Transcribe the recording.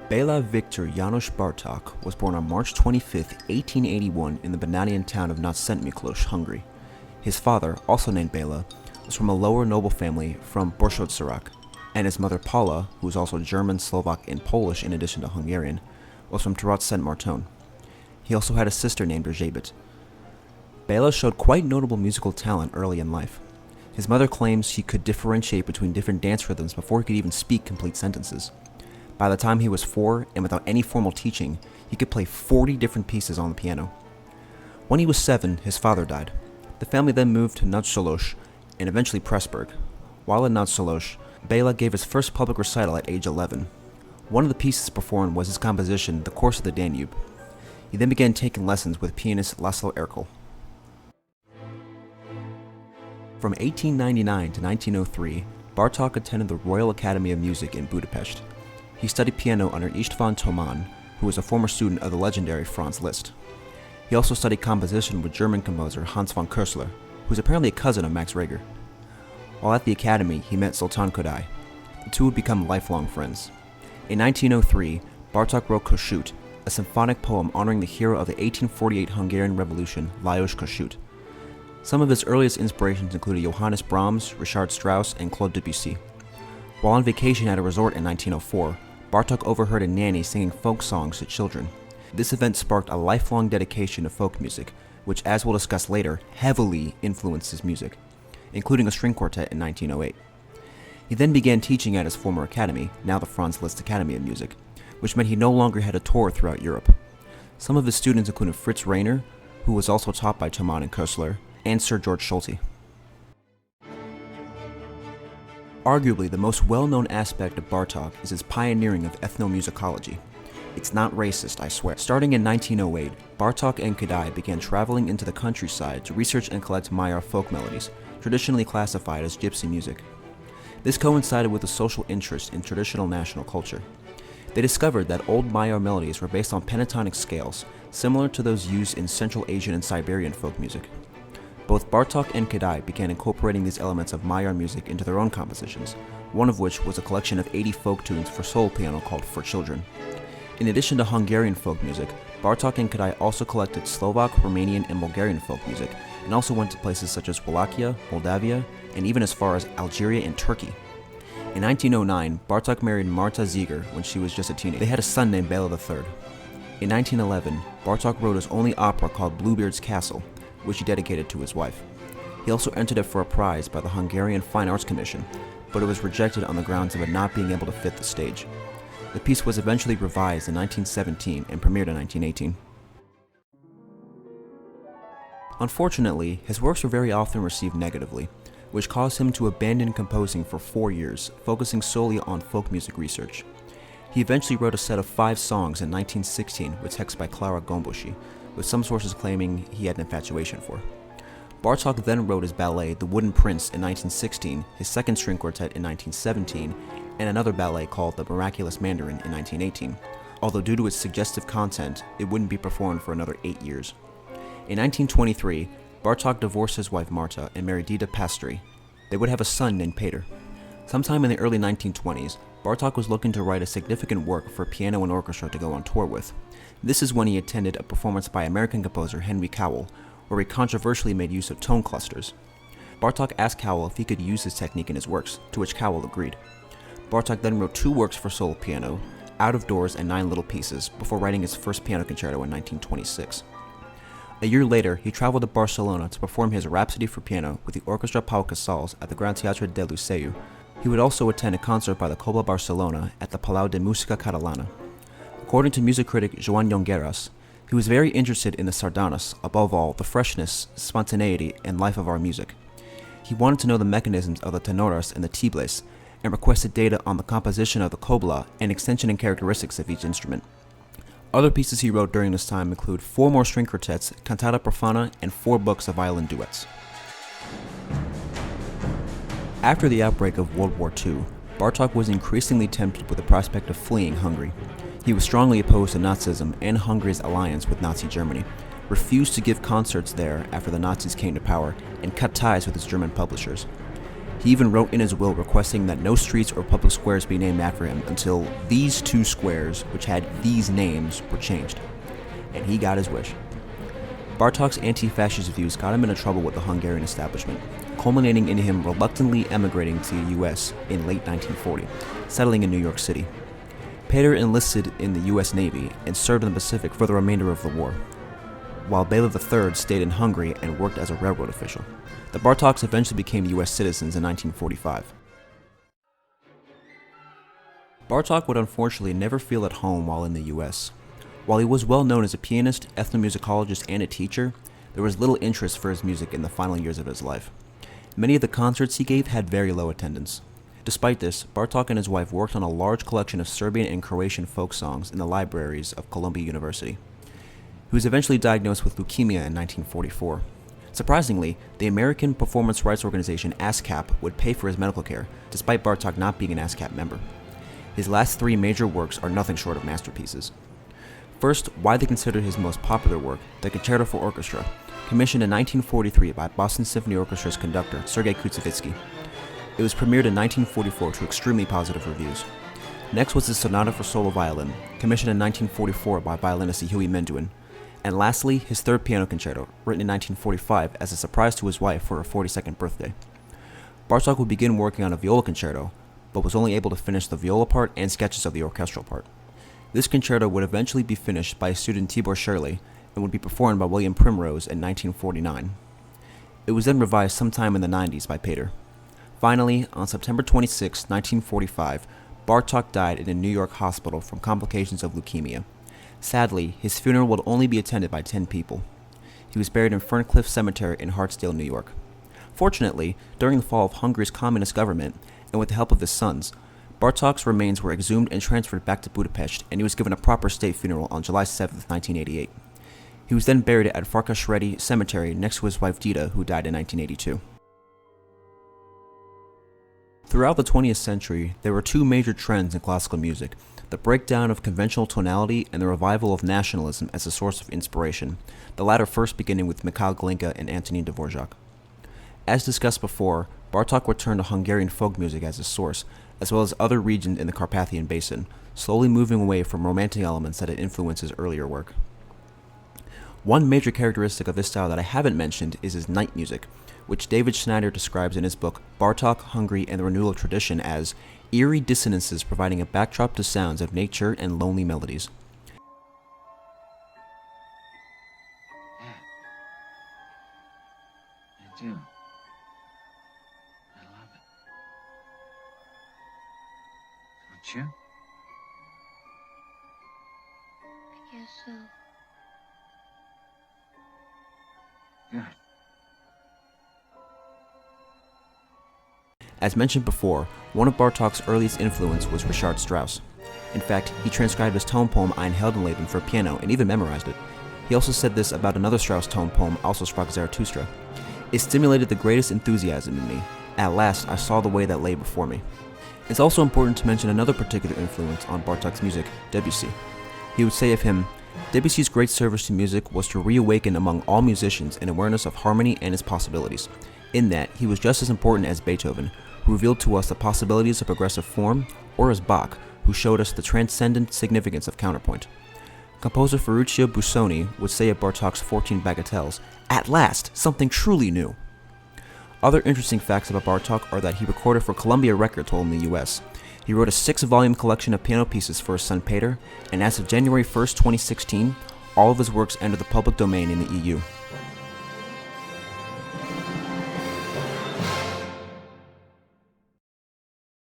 Béla Victor János Bartók was born on March 25, 1881 in the Bananian town of Nagyszentmiklós, Hungary. His father, also named Béla, was from a lower noble family from Borsod, and his mother Paula, who was also German, Slovak, and Polish in addition to Hungarian, was from Szent-Marton. He also had a sister named Erzsébet. Béla showed quite notable musical talent early in life. His mother claims he could differentiate between different dance rhythms before he could even speak complete sentences. By the time he was 4, and without any formal teaching, he could play 40 different pieces on the piano. When he was 7, his father died. The family then moved to Nagyszólós and eventually Pressburg. While in Nagyszólós, Béla gave his first public recital at age 11. One of the pieces performed was his composition, The Course of the Danube. He then began taking lessons with pianist László Erkel. From 1899 to 1903, Bartók attended the Royal Academy of Music in Budapest. He studied piano under István Thomán, who was a former student of the legendary Franz Liszt. He also studied composition with German composer Hans von Kürschler, who was apparently a cousin of Max Reger. While at the academy, he met Sultan Kodály. The two would become lifelong friends. In 1903, Bartók wrote Kossuth, a symphonic poem honoring the hero of the 1848 Hungarian Revolution, Lajos Kossuth. Some of his earliest inspirations included Johannes Brahms, Richard Strauss, and Claude Debussy. While on vacation at a resort in 1904, Bartók overheard a nanny singing folk songs to children. This event sparked a lifelong dedication to folk music, which, as we'll discuss later, heavily influenced his music, including a string quartet in 1908. He then began teaching at his former academy, now the Franz Liszt Academy of Music, which meant he no longer had to tour throughout Europe. Some of his students included Fritz Reiner, who was also taught by Thomán and Kürschler, and Sir George Solti. Arguably, the most well-known aspect of Bartók is his pioneering of ethnomusicology. It's not racist, I swear. Starting in 1908, Bartók and Kodály began traveling into the countryside to research and collect Magyar folk melodies, traditionally classified as gypsy music. This coincided with a social interest in traditional national culture. They discovered that old Magyar melodies were based on pentatonic scales, similar to those used in Central Asian and Siberian folk music. Both Bartók and Kodály began incorporating these elements of Magyar music into their own compositions, one of which was a collection of 80 folk tunes for solo piano called For Children. In addition to Hungarian folk music, Bartók and Kodály also collected Slovak, Romanian, and Bulgarian folk music, and also went to places such as Wallachia, Moldavia, and even as far as Algeria and Turkey. In 1909, Bartók married Marta Ziger when she was just a teenager. They had a son named Béla III. In 1911, Bartók wrote his only opera called Bluebeard's Castle, which he dedicated to his wife. He also entered it for a prize by the Hungarian Fine Arts Commission, but it was rejected on the grounds of it not being able to fit the stage. The piece was eventually revised in 1917 and premiered in 1918. Unfortunately, his works were very often received negatively, which caused him to abandon composing for 4 years, focusing solely on folk music research. He eventually wrote a set of 5 songs in 1916 with text by Clara Gombosi, with some sources claiming he had an infatuation for. Bartók then wrote his ballet The Wooden Prince in 1916, his second string quartet in 1917, and another ballet called The Miraculous Mandarin in 1918, although due to its suggestive content, it wouldn't be performed for another 8 years. In 1923, Bartók divorced his wife Marta and married Dita Pastry. They would have a son named Peter. Sometime in the early 1920s, Bartók was looking to write a significant work for piano and orchestra to go on tour with. This is when he attended a performance by American composer Henry Cowell, where he controversially made use of tone clusters. Bartók asked Cowell if he could use this technique in his works, to which Cowell agreed. Bartók then wrote 2 works for solo piano, Out of Doors and 9 Little Pieces, before writing his first piano concerto in 1926. A year later, he traveled to Barcelona to perform his Rhapsody for Piano with the Orchestra Pau Casals at the Gran Teatre de Liceu. He would also attend a concert by the Cobla Barcelona at the Palau de Música Catalana. According to music critic Joan Jongueras, he was very interested in the sardanas, above all, the freshness, spontaneity, and life of our music. He wanted to know the mechanisms of the tenoras and the tibles, and requested data on the composition of the cobla and extension and characteristics of each instrument. Other pieces he wrote during this time include 4 more string quartets, cantata profana, and 4 books of violin duets. After the outbreak of World War II, Bartók was increasingly tempted with the prospect of fleeing Hungary. He was strongly opposed to Nazism and Hungary's alliance with Nazi Germany, refused to give concerts there after the Nazis came to power, and cut ties with his German publishers. He even wrote in his will requesting that no streets or public squares be named after him until these two squares, which had these names, were changed. And he got his wish. Bartók's anti-fascist views got him into trouble with the Hungarian establishment, culminating in him reluctantly emigrating to the US in late 1940, settling in New York City. Peter enlisted in the US Navy and served in the Pacific for the remainder of the war, while Béla III stayed in Hungary and worked as a railroad official. The Bartóks eventually became US citizens in 1945. Bartók would unfortunately never feel at home while in the US. While he was well known as a pianist, ethnomusicologist, and a teacher, there was little interest for his music in the final years of his life. Many of the concerts he gave had very low attendance. Despite this, Bartók and his wife worked on a large collection of Serbian and Croatian folk songs in the libraries of Columbia University. He was eventually diagnosed with leukemia in 1944. Surprisingly, the American performance rights organization ASCAP would pay for his medical care, despite Bartók not being an ASCAP member. His last three major works are nothing short of masterpieces. First, widely considered his most popular work, the Concerto for Orchestra, commissioned in 1943 by Boston Symphony Orchestra's conductor, Sergei Koussevitzky. It was premiered in 1944 to extremely positive reviews. Next was his Sonata for Solo Violin, commissioned in 1944 by violinist Huey Menuhin. And lastly, his third piano concerto, written in 1945 as a surprise to his wife for her 42nd birthday. Bartók would begin working on a viola concerto, but was only able to finish the viola part and sketches of the orchestral part. This concerto would eventually be finished by his student Tibor Shirley and would be performed by William Primrose in 1949. It was then revised sometime in the 90s by Peter. Finally, on September 26, 1945, Bartók died in a New York hospital from complications of leukemia. Sadly, his funeral would only be attended by 10 people. He was buried in Ferncliff Cemetery in Hartsdale, New York. Fortunately, during the fall of Hungary's communist government, and with the help of his sons, Bartók's remains were exhumed and transferred back to Budapest, and he was given a proper state funeral on July 7, 1988. He was then buried at Farkasréti Cemetery next to his wife Dita, who died in 1982. Throughout the 20th century, there were two major trends in classical music: the breakdown of conventional tonality and the revival of nationalism as a source of inspiration, the latter first beginning with Mikhail Glinka and Antonin Dvorak. As discussed before, Bartók returned to Hungarian folk music as his source, as well as other regions in the Carpathian Basin, slowly moving away from romantic elements that had influenced his earlier work. One major characteristic of this style that I haven't mentioned is his night music, which David Schneider describes in his book Bartók, Hungary, and the Renewal of Tradition as eerie dissonances providing a backdrop to sounds of nature and lonely melodies. Yeah. I do. I love it. Don't you? I guess so. Good. As mentioned before, one of Bartók's earliest influence was Richard Strauss. In fact, he transcribed his tone poem Ein Heldenleben for piano and even memorized it. He also said this about another Strauss tone poem, Also Sprach Zarathustra. It stimulated the greatest enthusiasm in me. At last, I saw the way that lay before me. It's also important to mention another particular influence on Bartók's music, Debussy. He would say of him, Debussy's great service to music was to reawaken among all musicians an awareness of harmony and its possibilities, in that he was just as important as Beethoven, who revealed to us the possibilities of progressive form, or as Bach, who showed us the transcendent significance of counterpoint. Composer Ferruccio Busoni would say of Bartók's 14 Bagatelles, "At last, something truly new." Other interesting facts about Bartók are that he recorded for Columbia Records while in the US. He wrote a 6-volume collection of piano pieces for his son Peter, and as of January 1st, 2016, all of his works entered the public domain in the EU.